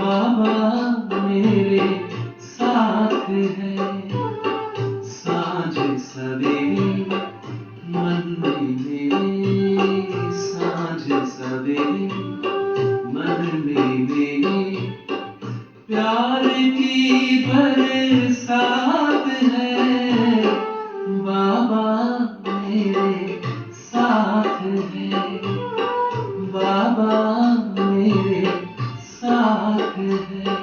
बाबा मेरे साथ है। साँझ सवेरे मन में मेरे, साँझ सवेरे मन में मेरे प्यार की बरसात है। बाबा मेरे साथ है, बाबा मेरे साथ है।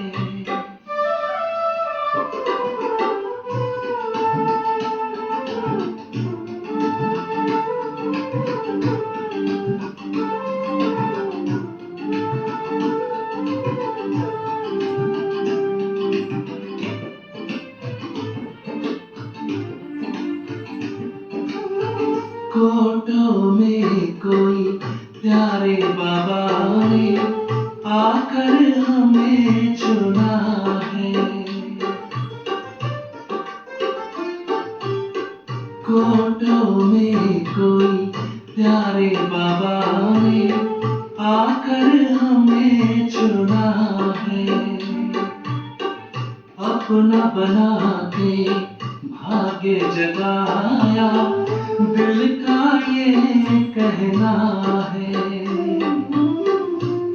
कोटों में कोई प्यारे बाबा ने आकर हमें चुना है। कोटों में कोई प्यारे बाबा ने आकर हमें चुना है। अपना बना के भाग्य जगाया, दिल का ये कहना है।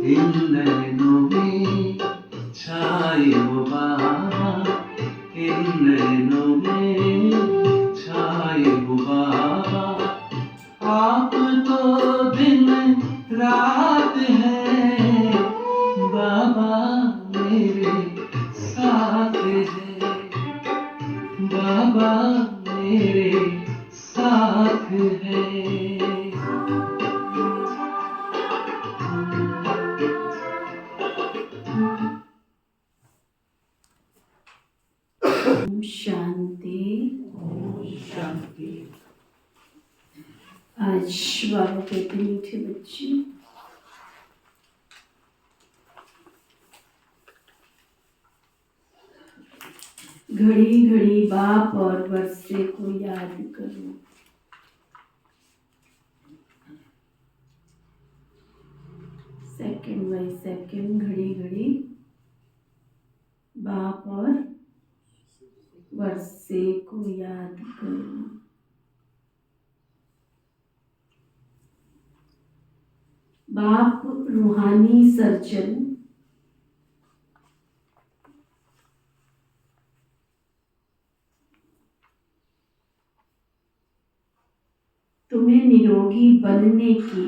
इन नैनों में छाए वो बाबा, इन नैनों में छाए वो बाबा। आप तो दिन रात है, बाबा मेरे साथ है, बाबा मेरे साथ है। शांति। शांति। आज बाबा कहते मीठे बच्चे, घड़ी घड़ी बाप और वर्षे को याद करो। सेकंड बाई सेकंड, घड़ी घड़ी बाप और वर्षे को याद करो। बाप रूहानी सर्जन तुम्हें निरोगी बनने की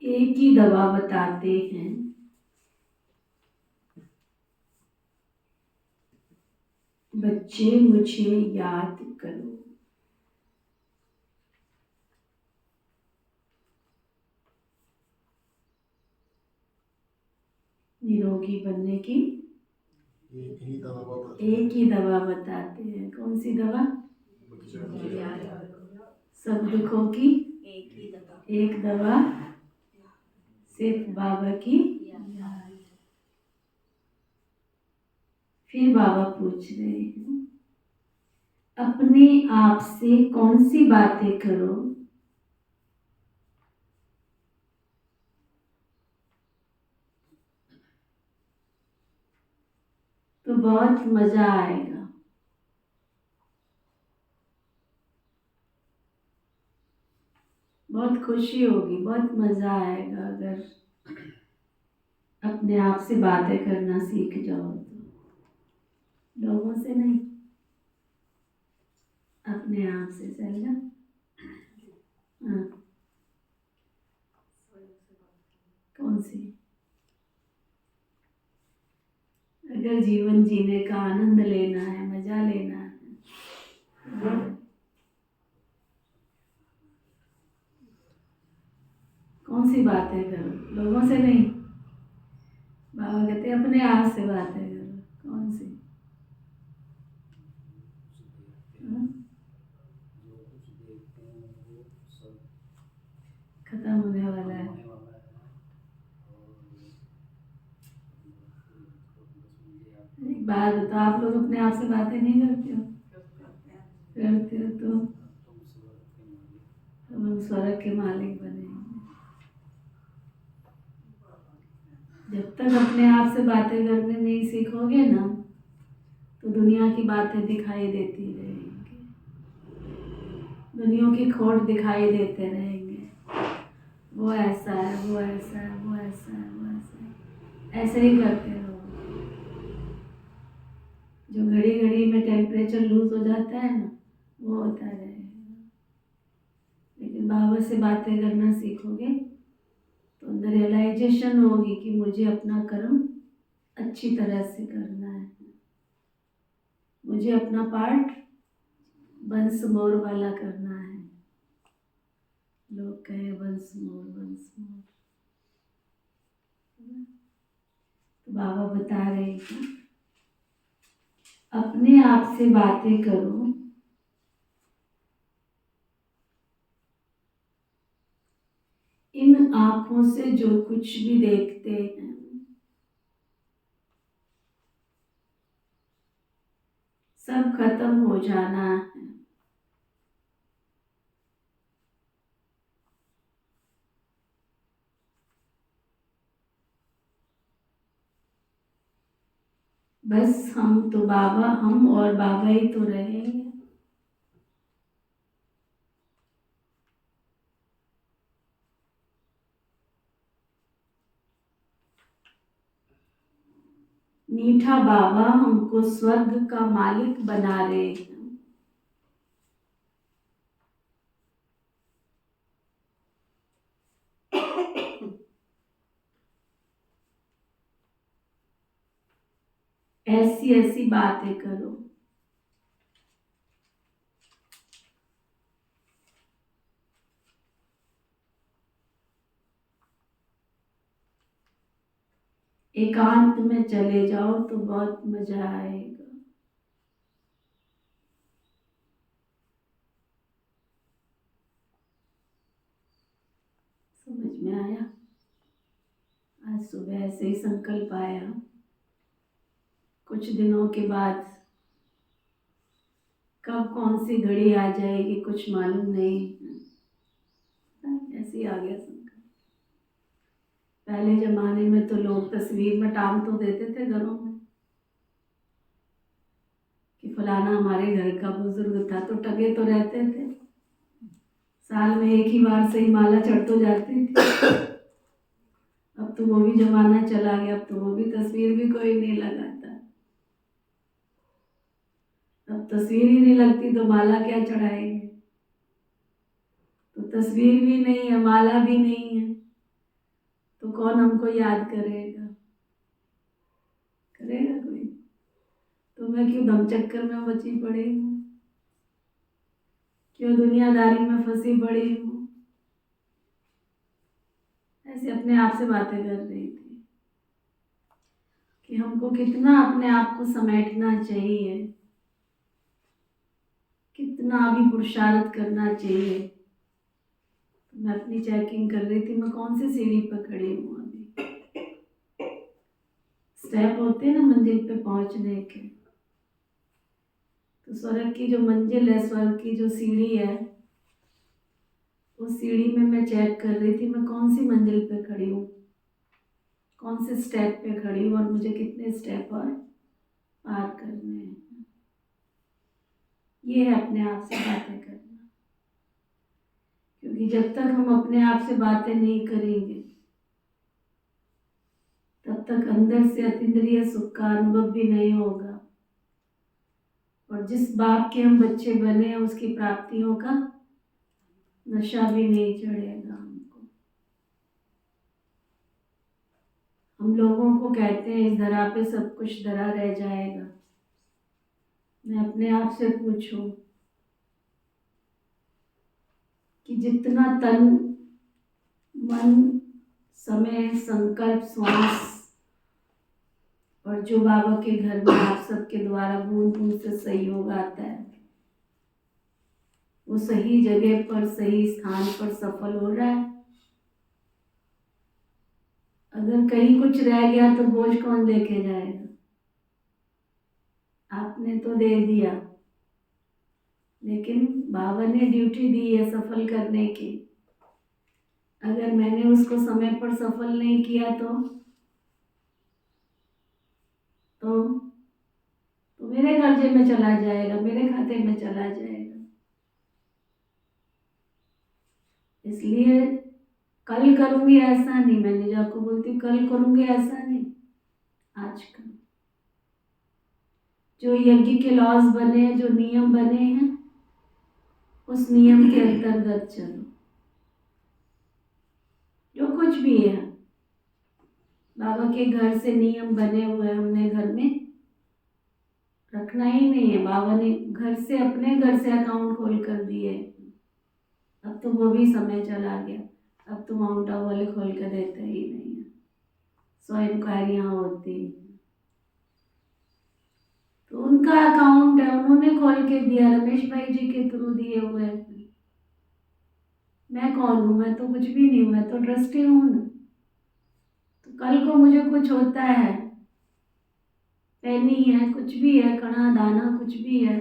एक ही दवा बताते हैं, बच्चे मुझे याद करो। निरोगी बनने की एक ही दवा बताते हैं। कौन सी दवा? सब दुखों की एक दवा, सिर्फ बाबा की। फिर बाबा पूछ रहे हैं, अपने आप से कौन सी बातें करो तो बहुत मजा आएगा। बहुत खुशी होगी, बहुत मजा आएगा अगर अपने आप से बातें करना सीख जाओ तो। लोगों से नहीं, अपने आप से। चलेगा? हाँ। कौन सी? अगर जीवन जीने का आनंद लेना है, मजा लेना है, कौन सी बातें करो? लोगों से नहीं, बाबा कहते हैं अपने आप से बातें करो। कौन सी? हाँ? खत्म होने वाला है। एक बात बताओ, आप लोग अपने आप से बातें नहीं करते हो? करते हो तो तब हम स्वर्ग के मालिक बनेंगे। जब तक अपने आप से बातें करने नहीं सीखोगे ना, तो दुनिया की बातें दिखाई देती रहेंगी, दुनिया की खोट दिखाई देते रहेंगे। वो ऐसा है, वो ऐसा है, वो ऐसा है, वो ऐसा है, ऐसे ही करते रहो। जो घड़ी घड़ी में टेम्परेचर लूज हो जाता है ना, वो होता रहेगा। लेकिन बाबा से बातें करना सीखोगे तो अंदर रियलाइजेशन होगी कि मुझे अपना कर्म अच्छी तरह से करना है, मुझे अपना पार्ट वंस मोर वाला करना है। लोग कहे वंस मोर, वंस मोर। तो बाबा बता रहे हैं अपने आप से बातें करो, इन आंखों से जो कुछ भी देखते हैं सब खत्म हो जाना है। बस हम तो बाबा, हम और बाबा ही तो रहेंगे। मीठा बाबा हमको स्वर्ग का मालिक बना रहे हैं। ऐसी ऐसी बातें करो, एकांत में चले जाओ तो बहुत मजा आएगा। समझ में आया? आज सुबह ऐसे ही संकल्प आया, कुछ दिनों के बाद कब कौन सी घड़ी आ जाएगी कुछ मालूम नहीं, ऐसे ही आ गया संकल्प। पहले जमाने में तो लोग तस्वीर में टांग तो देते थे घरों में कि फलाना हमारे घर का बुजुर्ग था, तो टंगे तो रहते थे, साल में एक ही बार से ही माला चढ़ तो जाती थी। अब तो वो भी जमाना चला गया, अब तो वो भी तस्वीर भी कोई नहीं लगाता। अब तस्वीर ही नहीं लगती तो माला क्या चढ़ाएंगे? तो तस्वीर भी नहीं है, माला भी नहीं है, तो कौन हमको याद करेगा? करेगा कोई? तो मैं क्यों धम चक्कर में बची पड़ी हूँ, क्यों दुनियादारी में फंसी पड़ी हूँ? ऐसे अपने आप से बातें कर रही थी कि हमको कितना अपने आप को समेटना चाहिए, कितना भी पुरुषार्थ करना चाहिए। तो मैं अपनी चेकिंग कर रही थी, मैं कौन सी सीढ़ी पर खड़ी हूँ अभी। स्टेप होते हैं ना मंजिल पे पहुंचने के, तो स्वर्ग की जो मंजिल है, स्वर्ग की जो सीढ़ी है, उस सीढ़ी में मैं चेक कर रही थी मैं कौन सी मंजिल पे खड़ी हूँ, कौन से स्टेप पे खड़ी हूँ और मुझे कितने स्टेप और पार करने हैं। ये है अपने आप से बातें करना, क्योंकि जब तक हम अपने आप से बातें नहीं करेंगे तब तक अंदर से अतीन्द्रिय सुख का अनुभव भी नहीं होगा, और जिस बाप के हम बच्चे बने हैं उसकी प्राप्तियों का नशा भी नहीं चढ़ेगा हमको। हम लोगों को कहते हैं इस धरा पे सब कुछ धरा रह जाएगा। मैं अपने आप से पूछूं कि जितना तन, मन, समय, संकल्प, श्वास और जो बाबा के घर में आप सबके द्वारा बूंद बूंद से सहयोग आता है, वो सही जगह पर सही स्थान पर सफल हो रहा है। अगर कहीं कुछ रह गया तो बोझ कौन लेके जाएगा? आपने तो दे दिया, लेकिन बाबा ने ड्यूटी दी है सफल करने की। अगर मैंने उसको समय पर सफल नहीं किया तो मेरे कर्जे में चला जाएगा, मेरे खाते में चला जाएगा। इसलिए कल करूंगी ऐसा नहीं, मैंने जो आपको बोलती हूँ कल करूंगी ऐसा नहीं, आज करो। जो यज्ञ के लॉज बने हैं, जो नियम बने हैं, उस नियम के अंतर्गत चलो। जो कुछ भी है, बाबा के घर से नियम बने हुए हमने घर में रखना ही नहीं है। बाबा ने घर से, अपने घर से अकाउंट खोल कर दिए। अब तो वो भी समय चला गया, अब तो माउंट आबू वाले खोल कर देते ही नहीं है, 100 इंक्वायरियाँ होती। तो उनका अकाउंट है, उन्होंने खोल के दिया, रमेश भाई जी के थ्रू दिए हुए हैं। मैं कौन हूँ? मैं तो कुछ भी नहीं हूँ, मैं तो ट्रस्टी हूँ ना। तो कल को मुझे कुछ होता है, पैनी है, कुछ भी है, कणा दाना कुछ भी है,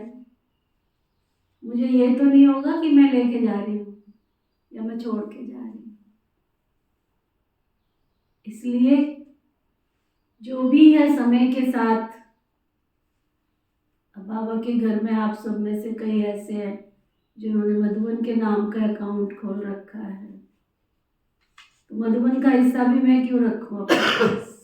मुझे ये तो नहीं होगा कि मैं लेके जा रही हूँ या मैं छोड़ के जा रही हूँ। इसलिए जो भी है समय के साथ। अब बाबा के घर में आप सब में से कई ऐसे हैं जिन्होंने मधुबन के नाम का अकाउंट खोल रखा है, तो मधुबन का हिस्सा भी मैं क्यों रखूं अपने पास?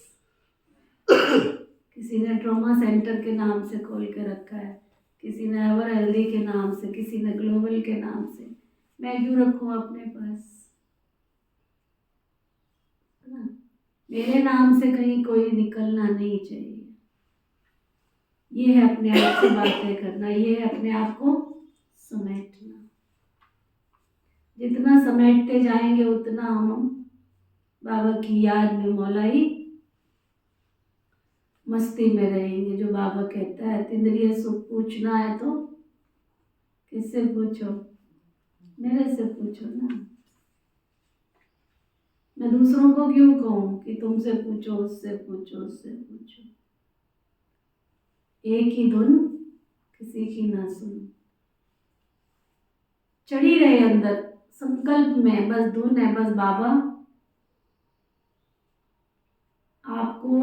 किसी ने ट्रॉमा सेंटर के नाम से खोल के रखा है, किसी ने एवर हेल्दी के नाम से, किसी ने ग्लोबल के नाम से, मैं क्यों रखूं अपने पास? है ना? मेरे नाम से कहीं कोई निकलना नहीं चाहिए। ये है अपने आप से बातें करना, ये है अपने आप को समेटना। जितना समेटते जाएंगे उतना हम बाबा की याद में, मौलाई मस्ती में रहेंगे। जो बाबा कहता है तिंद्रिय सुख पूछना है तो किससे पूछो? मेरे से पूछो ना। मैं दूसरों को क्यों कहूँ कि तुमसे पूछो, उससे पूछो, उससे पूछो। एक ही धुन किसी की ना सुनो, चढ़ी रहे अंदर संकल्प में, बस धुन है, बस बाबा आपको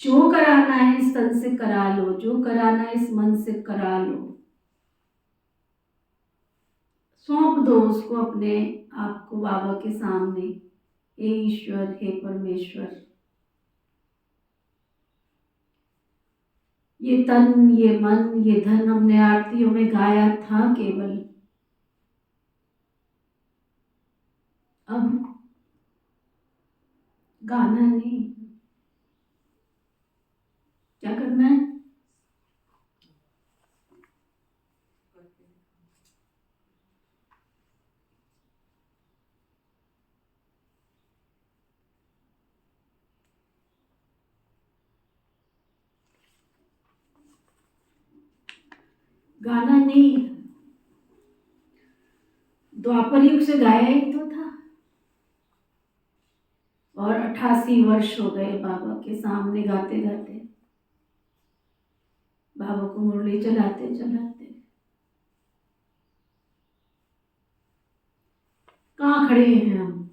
जो कराना है इस तन से करा लो, जो कराना है इस मन से करा लो। सौंप दो उसको अपने आप को बाबा के सामने। हे ईश्वर, हे परमेश्वर, ये तन, ये मन, ये धन हमने आरतियों में गाया था केवल, अब गाना नहीं। क्या करना है? गाना नहीं, द्वापर युग से गाया ही तो था। और 88 वर्ष हो गए बाबा के सामने गाते गाते, बाबा को मुरली चलाते चलाते। कहाँ खड़े हैं हम?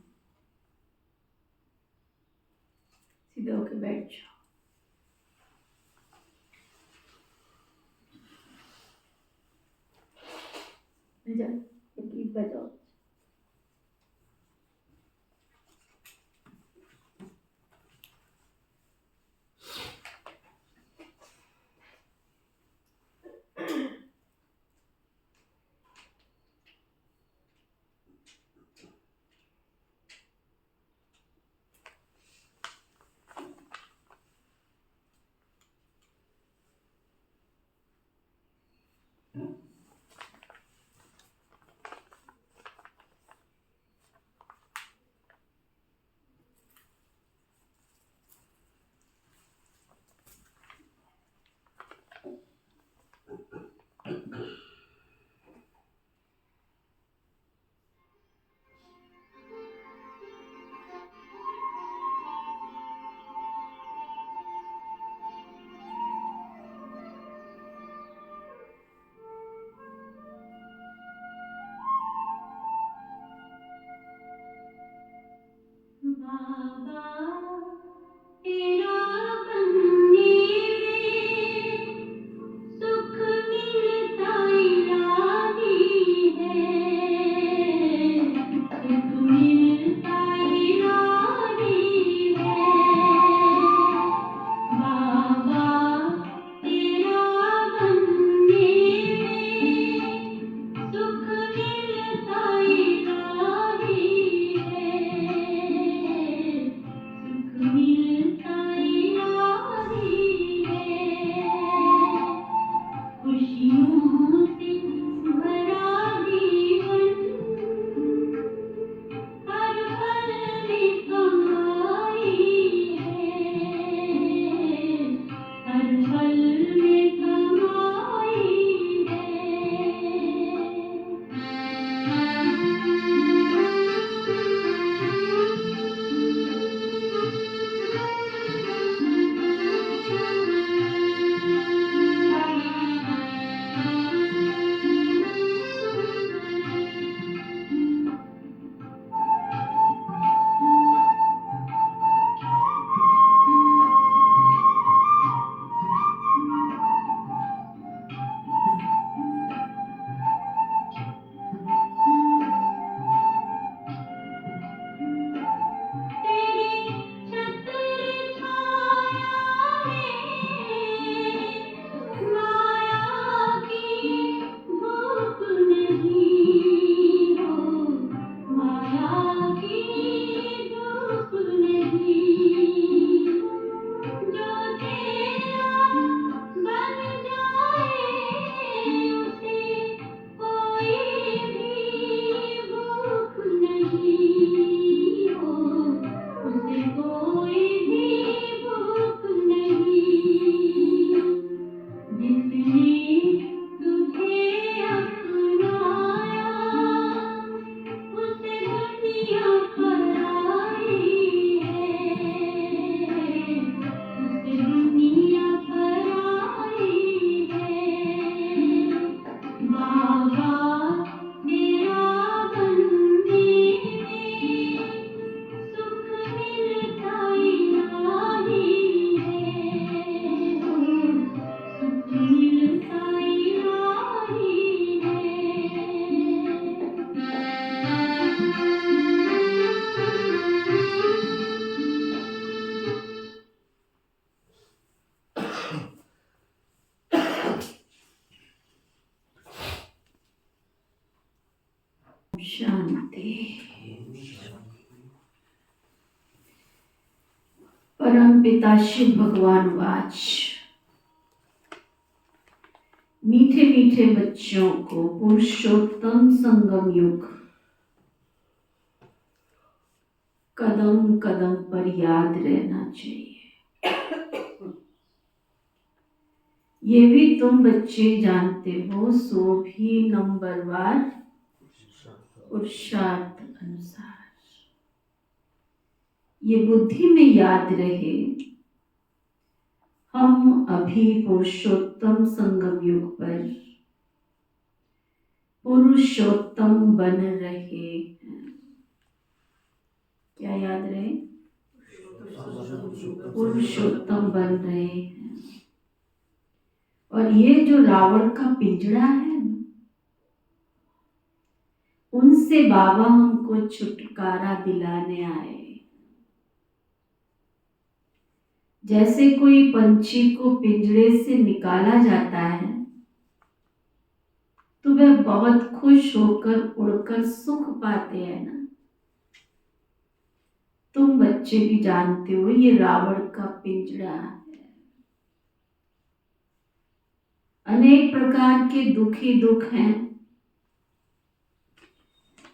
सीधे होके बैठ जाओ। एक गीत बजाओ। बाबा तेरा बनने में सुख मिलता इलाही है, सुख मिलता इलाही है। बाबा तेरा बनने में सुख मिलता इलाही है, सुख मिलता इलाही है। खुशियों से भरा जीवन हर पल में कमाई है, हर पल में कमाई तेरी छत्र छाया में माया की धूप नहीं हो, माया की धूप नहीं। जो तेरा बन जाए उसे कोई भी भूख नहीं हो, उसे कोई भी भूख नहीं। जिसने तुझे अपनाया उसे दुनिया पराई है, उसे दुनिया पराई है। बाबा तेरा बनने में सुख मिलता इलाही है, सुख मिलता इलाही है। शांति। परम पिता शिव भगवान वाच, मीठे मीठे बच्चों को पुरुषोत्तम संगम युग कदम कदम पर याद रहना चाहिए। ये भी तुम बच्चे जानते हो, सो भी नंबरवार पुरुषार्थ अनुसार। ये बुद्धि में याद रहे, हम अभी पुरुषोत्तम संगम युग पर पुरुषोत्तम बन रहे हैं। क्या याद रहे? पुरुषोत्तम बन रहे हैं। और ये जो रावण का पिंजड़ा है, उनसे बाबा हमको छुटकारा दिलाने आए। जैसे कोई पंछी को पिंजरे से निकाला जाता है तो वह बहुत खुश होकर उड़कर सुख पाते हैं ना। तुम बच्चे भी जानते हो ये रावण का पिंजरा है। अनेक प्रकार के दुखी दुख हैं।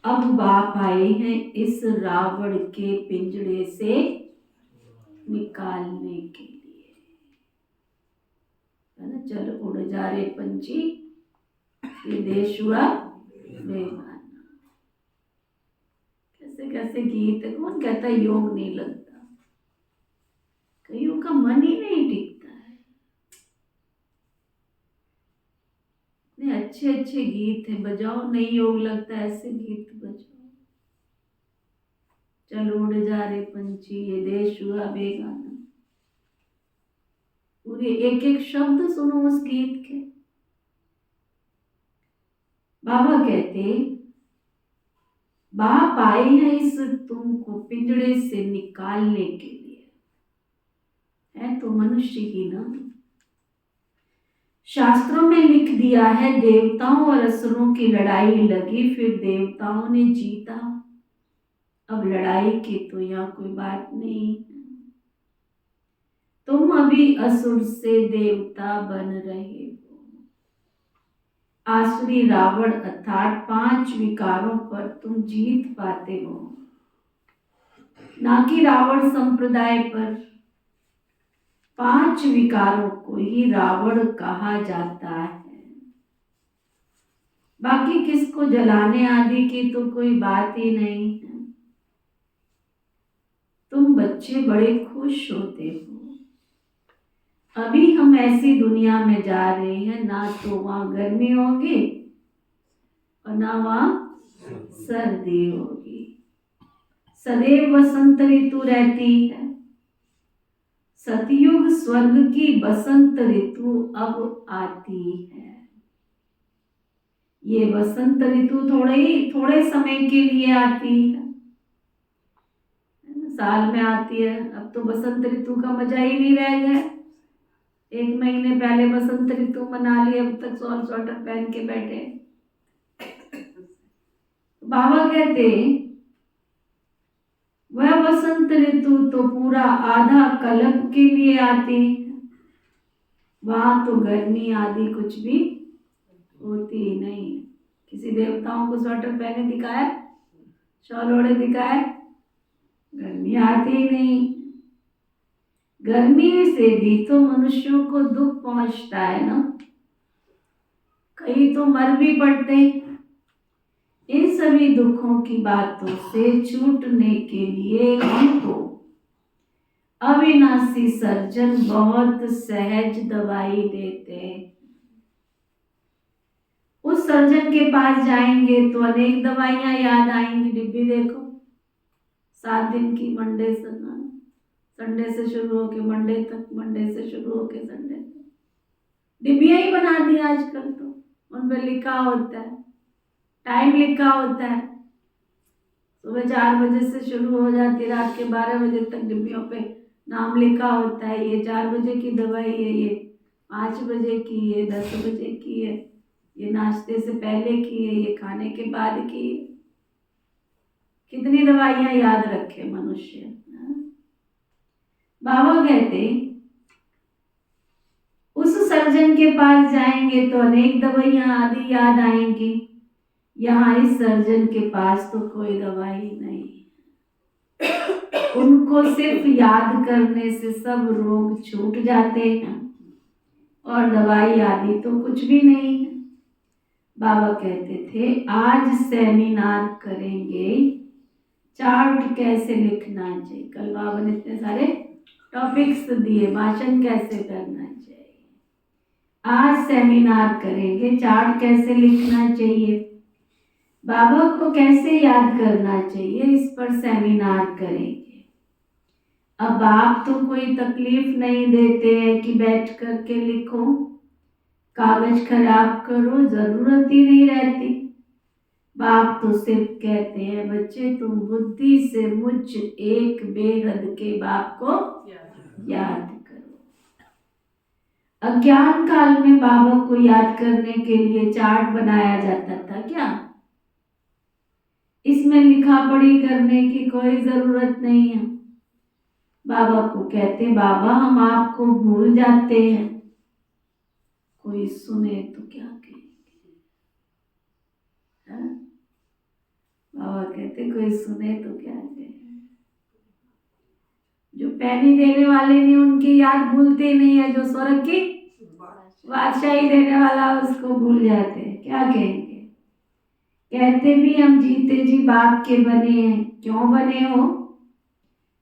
अब बाप आए हैं इस रावण के पिंजरे से निकालने के लिए, है ना। चल उड़ जा रे पंछी, ये देश हुआ बेगाना। कैसे कैसे गीत है। कौन कहता है योग नहीं लगता? कईयों का मन ही नहीं टिकता है। इतने अच्छे अच्छे गीत है, बजाओ नहीं योग लगता, ऐसे गीत बजाओ। चल उड़ जा रे पंछी ये देश हुआ बेगाना। पूरे एक एक शब्द सुनो उस गीत के। बाबा कहते बाप आए हैं इस तुमको पिंजड़े से निकालने के लिए, है तो मनुष्य ही ना। शास्त्रों में लिख दिया है देवताओं और असुरों की लड़ाई लगी, फिर देवताओं ने जीता। अब लड़ाई की तो यहाँ कोई बात नहीं। तुम अभी असुर से देवता बन रहे हो। आसुरी रावण अर्थात 5 विकारों पर तुम जीत पाते हो, ना कि रावण संप्रदाय पर। 5 विकारों को ही रावण कहा जाता है। बाकी किसको जलाने आदि की तो कोई बात ही नहीं है। तुम बच्चे बड़े खुश होते हो। अभी हम ऐसी दुनिया में जा रहे हैं, ना तो वहां गर्मी होगी और ना वहां सर्दी होगी। सदैव वसंत ऋतु रहती है। सतयुग स्वर्ग की बसंत ऋतु अब आती है। ये बसंत ऋतु थोड़े समय के लिए आती है, साल में आती है। अब तो बसंत ऋतु का मजा ही नहीं रह गया। 1 महीने पहले बसंत ऋतु मना ली, अब तक शॉल स्वेटर पहन के बैठे। बाबा कहते वह बसंत ऋतु तो पूरा आधा कल्प के लिए आती है। वहां तो गर्मी आदि कुछ भी होती ही नहीं। किसी देवताओं को स्वेटर पहने दिखाया, शॉल ओढ़े दिखाया, गर्मी आती ही नहीं। गर्मी से भी तो मनुष्यों को दुख पहुंचता है ना, कई तो मर भी पड़ते। इन सभी दुखों की बातों से छूटने के लिए हमको अविनाशी सर्जन बहुत सहज दवाई देते हैं। उस सर्जन के पास जाएंगे तो अनेक दवाइयां याद आएंगी। डिब्बी देखो, 7 दिन की, मंडे से संडे से शुरू होके मंडे तक, मंडे से शुरू होके संडे तक। डिब्बियां ही बना दी आजकल तो। उन पर लिखा होता है, टाइम लिखा होता है। सुबह 4 बजे से शुरू हो जाती है, रात के 12 बजे तक डिब्बियों पे नाम लिखा होता है। ये 4 बजे की दवाई है, ये 5 बजे की, ये 10 बजे की है, ये नाश्ते से पहले की है, ये खाने के बाद की है। कितनी दवाइयां याद रखे मनुष्य। बाबा कहते उस सर्जन के पास जाएंगे तो अनेक दवाइयां आदि याद आएंगी। यहाँ इस सर्जन के पास तो कोई दवाई नहीं। उनको सिर्फ याद करने से सब रोग छूट जाते हैं और दवाई आदि तो कुछ भी नहीं है। बाबा कहते थे आज सेमिनार करेंगे चार्ट कैसे लिखना चाहिए। कल बाबा ने इतने सारे टॉपिक्स दिए, भाषण कैसे करना चाहिए। आज सेमिनार करेंगे चार्ट कैसे लिखना चाहिए, बाबा को कैसे याद करना चाहिए, इस पर सेमिनार करेंगे। अब आप तो कोई तकलीफ नहीं देते हैं कि बैठ करके लिखो, कागज खराब करो, जरूरत ही नहीं रहती। बाप तो सिर्फ कहते हैं बच्चे तुम बुद्धि से मुझ एक बेहद के बाप को याद करो। अज्ञान काल में बाबा को याद करने के लिए चार्ट बनाया जाता था क्या? इसमें लिखा पढ़ी करने की कोई जरूरत नहीं है। बाबा को कहते बाबा हम आपको भूल जाते हैं। कोई सुने तो क्या कहेंगे? बाबा कहते कोई सुने तो क्या कहेंगे? जो पैनी देने वाले नहीं उनकी याद भूलते नहीं है, जो स्वर्ग की बादशाही देने वाला उसको भूल जाते हैं, क्या कहेंगे? कहते भी हम जीते जी बाप के बने हैं। क्यों बने हो?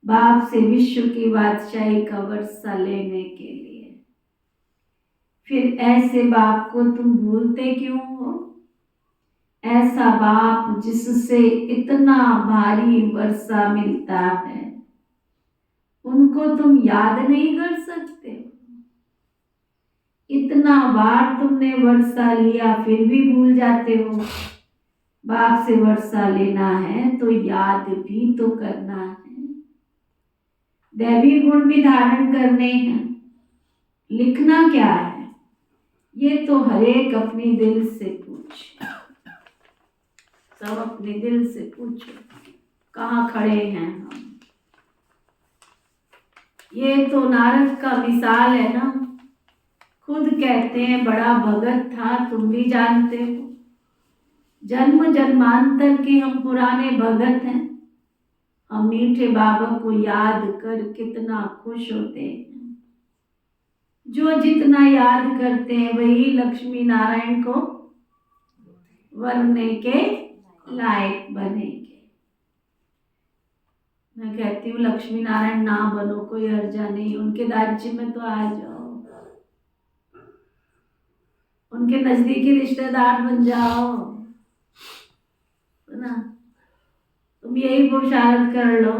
बाप से विश्व की बादशाही का वर्षा लेने के लिए। फिर ऐसे बाप को तुम भूलते क्यों हो? ऐसा बाप जिससे इतना भारी वर्षा मिलता है, उनको तुम याद नहीं कर सकते? इतना बार तुमने वर्षा लिया फिर भी भूल जाते हो। बाप से वर्षा लेना है तो याद भी तो करना है, दैवी गुण भी धारण करने हैं। लिखना क्या है ये तो हर एक अपने दिल से पूछे, सब अपने दिल से पूछो कहाँ खड़े हैं हम। ये तो नारद का मिसाल है ना, खुद कहते हैं बड़ा भगत था, तुम भी जानते हो। जन्म जन्मांतर के हम पुराने भगत हैं। हम मीठे बाबा को याद कर कितना खुश होते हैं। जो जितना याद करते हैं वही लक्ष्मी नारायण को वरने के लायक बनेंगे। मैं कहती हूँ लक्ष्मी नारायण ना बनो, कोई अर्जा नहीं, उनके राज्य में तो आ जाओ, उनके नजदीकी रिश्तेदार बन जाओ ना। तुम यही पुरुषार्थ कर लो।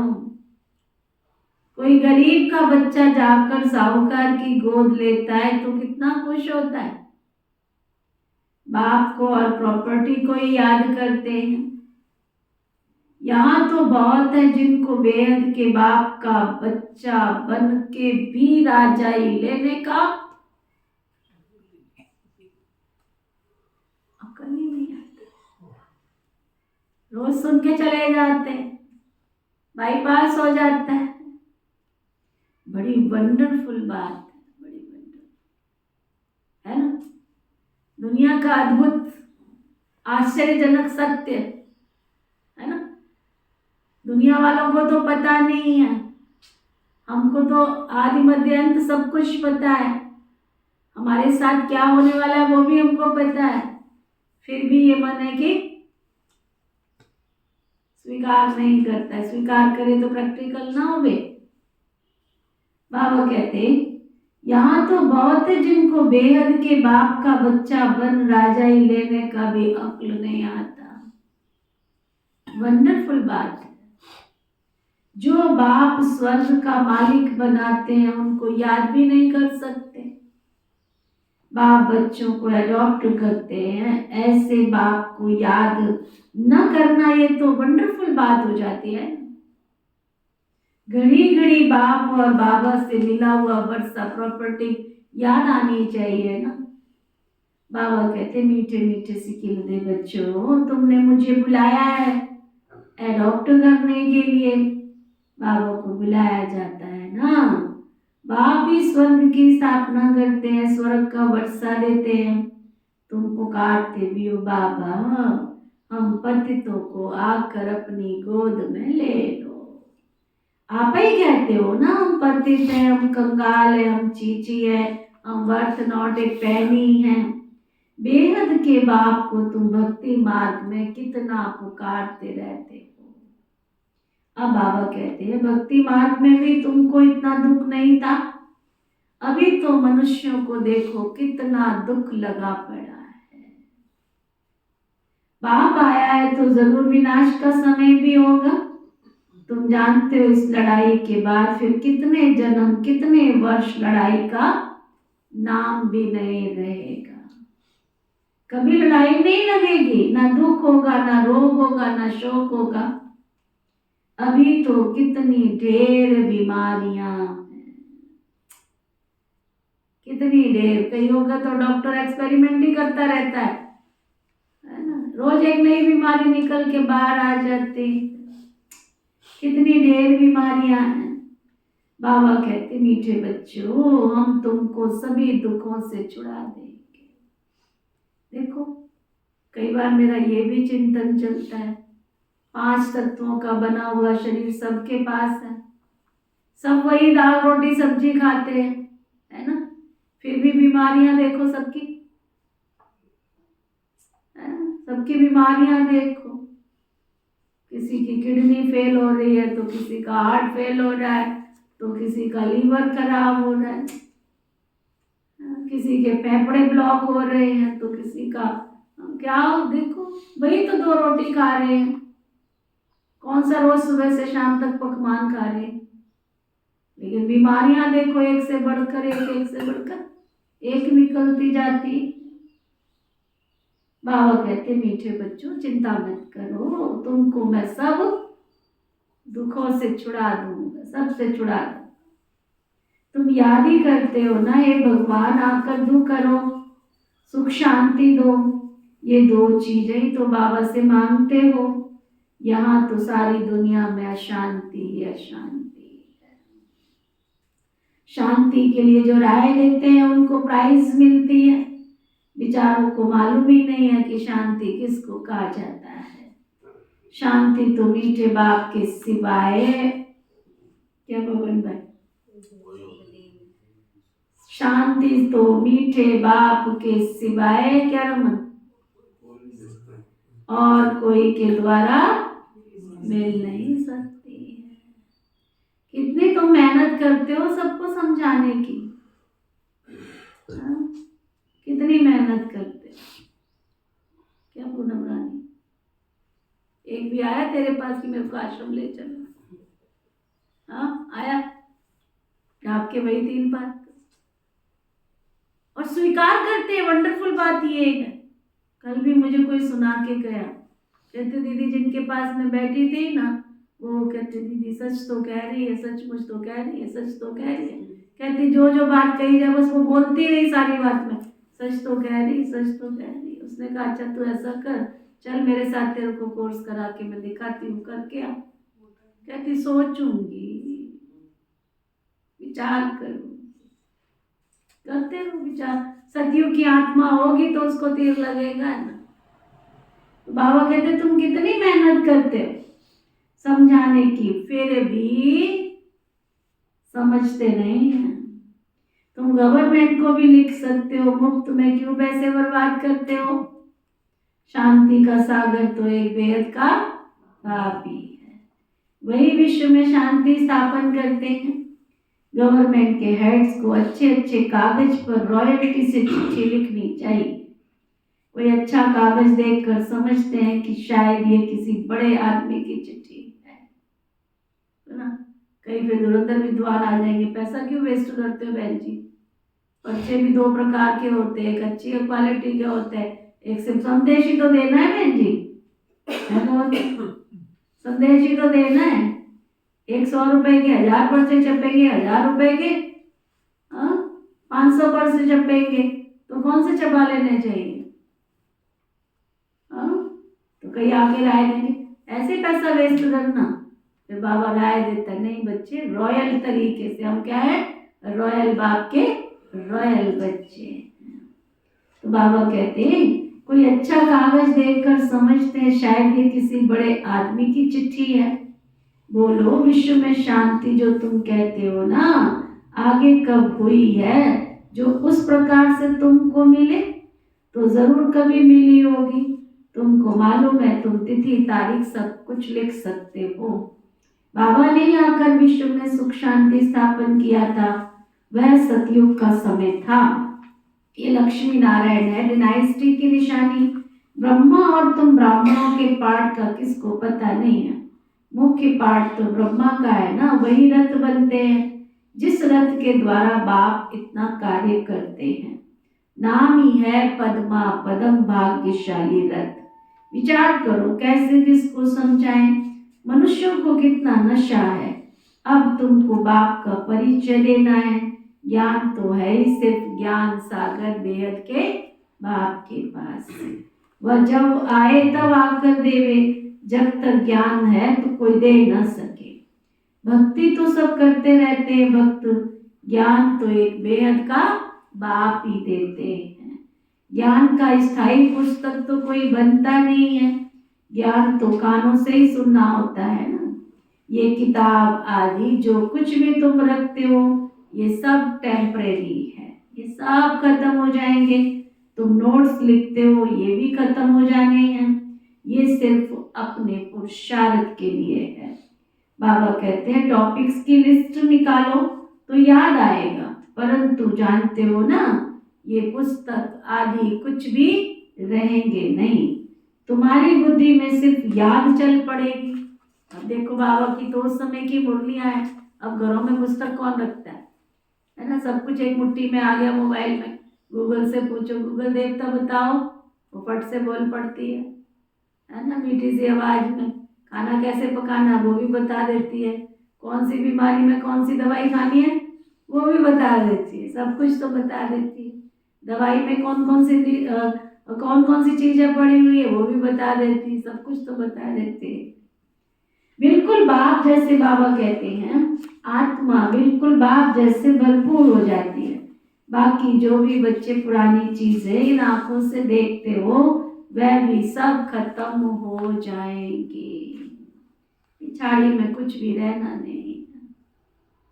कोई गरीब का बच्चा जाकर साहूकार की गोद लेता है तो कितना खुश होता है। बाप को और प्रॉपर्टी को ही याद करते हैं। यहाँ तो बहुत है जिनको बेहद के बाप का बच्चा बन के भी राजाई लेने का अकल ही नहीं आता। रोज सुन के चले जाते हैं, बाईपास हो जाता है। बड़ी वंडरफुल बात है, बड़ी वंडरफुल है ना। दुनिया का अद्भुत आश्चर्यजनक सत्य है ना। दुनिया वालों को तो पता नहीं है, हमको तो आदि मध्य अंत सब कुछ पता है। हमारे साथ क्या होने वाला है वो भी हमको पता है, फिर भी ये मन है कि स्वीकार नहीं करता है। स्वीकार करे तो प्रैक्टिकल ना होवे। बाबा कहते यहाँ तो बहुत है जिनको बेहद के बाप का बच्चा बन राजाई लेने का भी अक्ल नहीं आता। वंडरफुल बात है। जो बाप स्वर्ग का मालिक बनाते हैं उनको याद भी नहीं कर सकते। बाप बच्चों को अडॉप्ट करते हैं, ऐसे बाप को याद न करना ये तो वंडरफुल बात हो जाती है। घड़ी घड़ी बाप और बाबा से मिला हुआ वर्षा प्रॉपर्टी याद आनी चाहिए ना। बाबा कहते मीठे मीठे सिकिलदे बच्चों, तुमने मुझे बुलाया है एडॉप्ट करने के लिए। बाबा को बुलाया जाता है ना। बाप भी स्वर्ग की स्थापना करते हैं, स्वर्ग का वर्षा देते हैं। तुम पुकारते भी हो बाबा, हम पतितों को आकर अपनी गोद में ले लो। आप ही कहते हो ना, हम पतित हैं, हम कंगाल हैं, हम चीची है, हम वर्थ नॉट ए पैनी हैं। बेहद के बाप को तुम भक्ति मार्ग में कितना पुकारते रहते हो। अब बाबा कहते हैं भक्ति मार्ग में भी तुमको इतना दुख नहीं था। अभी तो मनुष्यों को देखो कितना दुख लगा पड़ा है। बाप आया है तो जरूर विनाश का समय भी होगा। तुम जानते हो इस लड़ाई के बाद फिर कितने जन्म कितने वर्ष लड़ाई का नाम भी नहीं रहेगा। कभी लड़ाई नहीं लगेगी, ना दुख होगा, ना रोग होगा, ना शोक होगा। अभी तो कितनी ढेर बीमारियां हैं, कितनी ढेर। कहीं होगा तो डॉक्टर एक्सपेरिमेंट ही करता रहता है ना। रोज एक नई बीमारी निकल के बाहर आ जाती। कितनी ढेर बीमारियां हैं। बाबा कहते मीठे बच्चों, हम तुमको सभी दुखों से छुड़ा देंगे। देखो कई बार मेरा ये भी चिंतन चलता है, 5 तत्वों का बना हुआ शरीर सबके पास है, सब वही दाल रोटी सब्जी खाते हैं, है ना। फिर भी बीमारियां देखो सबकी, है ना। सबकी बीमारियां देखो, किसी की किडनी फेल हो रही है तो किसी का हार्ट फेल हो रहा है, तो किसी का लीवर खराब हो रहा है, किसी के फेफड़े ब्लॉक हो रहे हैं, तो किसी का क्या देखो, वही तो 2 रोटी खा रहे हैं, कौन सा रोज सुबह से शाम तक पकवान खा रहे हैं। लेकिन बीमारियां देखो, एक से बढ़कर एक से बढ़कर एक निकलती जाती। बाबा कहते मीठे बच्चों चिंता मत करो, तुमको मैं सब दुखों से छुड़ा दूंगा, सबसे छुड़ा दूंगा। तुम याद ही करते हो ना, हे भगवान आकर दू करो, सुख शांति दो, ये 2 चीजें ही तो बाबा से मांगते हो। यहाँ तो सारी दुनिया में अशांति ही अशांति है। शांति के लिए जो राय लेते हैं उनको प्राइज मिलती है, बेचारों को मालूम ही नहीं है कि शांति किसको कहा जाता है। शांति तो मीठे बाप के सिवाय, क्या पवन भाई, शांति तो मीठे बाप के सिवाय क्या रमन और कोई के द्वारा मिल नहीं सकती है। कितनी तुम मेहनत करते हो सबको समझाने की, कितनी मेहनत करते हो। क्या पूनम रानी, एक भी आया तेरे पास कि मेरे को आश्रम ले चलो? हाँ आया? आपके वही 3 बात और स्वीकार करते हैं। वंडरफुल बात ये है, कल भी मुझे कोई सुना के गया, कहते दीदी जिनके पास मैं बैठी थी ना, वो कहते दीदी सच तो कह रही है, सचमुच तो कह रही है, सच तो कह रही है। कहती जो जो बात कही जाए बस वो बोलती रही सारी बात में, सच तो कह रही, सच तो कह रही। उसने कहा अच्छा तू ऐसा कर, चल मेरे साथ तेरे को कोर्स करा के मैं दिखाती हूँ, करके आ। कहती सोचूंगी, विचार करूंगी। करते रहो विचार, सदियों की आत्मा होगी तो उसको तीर लगेगा ना। तो बाबा कहते तुम कितनी मेहनत करते हो समझाने की, फिर भी समझते नहीं हैं। तुम गवर्नमेंट को भी लिख सकते हो, मुफ्त में क्यों पैसे बर्बाद करते हो। शांति का सागर तो एक बेहद का बाप ही है, वही विश्व में शांति स्थापन करते हैं। गवर्नमेंट के हेड्स को अच्छे अच्छे कागज पर रॉयल्टी से चिट्ठी लिखनी चाहिए। कोई अच्छा कागज देखकर समझते हैं कि शायद ये किसी बड़े आदमी की चिट्ठी है ना। कई फिर धुरंधर विद्वान आ जाएंगे, पैसा क्यों वेस्ट करते हो बहन जी। पर्चे भी 2 प्रकार के होते हैं, एक अच्छी क्वालिटी के होते हैं, एक सिर्फ संदेश ही तो देना है बहन जी, है तो संदेश ही तो देना है। 100 रुपए के 1000 पर्चे छपेंगे, 1000 रुपए के 500 पर्चे छपेंगे, तो कौन से छपा लेने चाहिए। तो कहीं आके राय देंगे ऐसे पैसा वेस्ट करना, फिर बाबा राय देता नहीं बच्चे, रॉयल तरीके से, हम क्या है रॉयल बाप के रॉयल बच्चे। तो बाबा कहते हैं कोई अच्छा कागज देखकर समझते हैं शायद ये किसी बड़े आदमी की चिट्ठी है। बोलो विश्व में शांति जो तुम कहते हो ना, आगे कब हुई है जो उस प्रकार से तुमको मिले। तो जरूर कभी मिली होगी, तुमको मालूम है, तुम तिथि तारीख सब कुछ लिख सकते हो। बाबा ने आकर विश्व में सुख शांति स्थापन किया था, वह सतयुग का समय था। ये लक्ष्मी नारायण है, डिनाइस्टी की निशानी। ब्रह्मा और तुम ब्राह्मणों के पाठ का किसको पता नहीं है। मुख्य पाठ तो ब्रह्मा का है ना, वही रथ बनते हैं जिस रथ के द्वारा बाप इतना कार्य करते हैं। नाम ही है पद्मा पदम भाग्यशाली रथ। विचार करो कैसे किसको समझाएं। मनुष्यों को कितना नशा है। अब तुमको बाप का परिचय देना है। ज्ञान तो है ही सिर्फ ज्ञान सागर बेहद के बाप के पास है। वह जब आए तब आकर देवे, जब तक ज्ञान है तो कोई दे न सके। भक्ति तो सब करते रहते हैं भक्त, ज्ञान तो एक बेहद का बाप ही देते हैं। ज्ञान का स्थायी पुस्तक तो कोई बनता नहीं है, ज्ञान तो कानों से ही सुनना होता है ना। ये किताब आदि जो कुछ भी तुम रखते हो ये सब टेम्परेरी है, ये सब खत्म हो जाएंगे। तुम नोट्स लिखते हो ये भी खत्म हो जाने हैं, ये सिर्फ अपने पुरुषार्थ के लिए है। बाबा कहते हैं टॉपिक्स की लिस्ट निकालो तो याद आएगा, परंतु जानते हो ना ये पुस्तक आदि कुछ भी रहेंगे नहीं। तुम्हारी बुद्धि में सिर्फ याद चल पड़ेगी। अब देखो बाबा की तो उस समय की मुरलियां हैं, अब घरों में पुस्तक कौन रखता है ना, सब कुछ एक मुट्ठी में आ गया मोबाइल में। गूगल से पूछो, गूगल देवता बताओ, वो फट से बोल पड़ती है ना, मीठी सी आवाज में। खाना कैसे पकाना वो भी बता देती है, कौन सी बीमारी में कौन सी दवाई खानी है वो भी बता देती है, सब कुछ तो बता देती है। दवाई में कौन कौन सी चीजें पड़ी हुई है वो भी बता देती है, सब कुछ तो बता देती है। बिल्कुल बाप जैसे बाबा कहते हैं, आत्मा बिल्कुल बाप जैसे भरपूर हो जाती है। बाकी जो भी बच्चे पुरानी चीजें इन आंखों से देखते हो वह भी सब खत्म हो जाएंगे। पिछाड़ी में कुछ भी रहना नहीं है,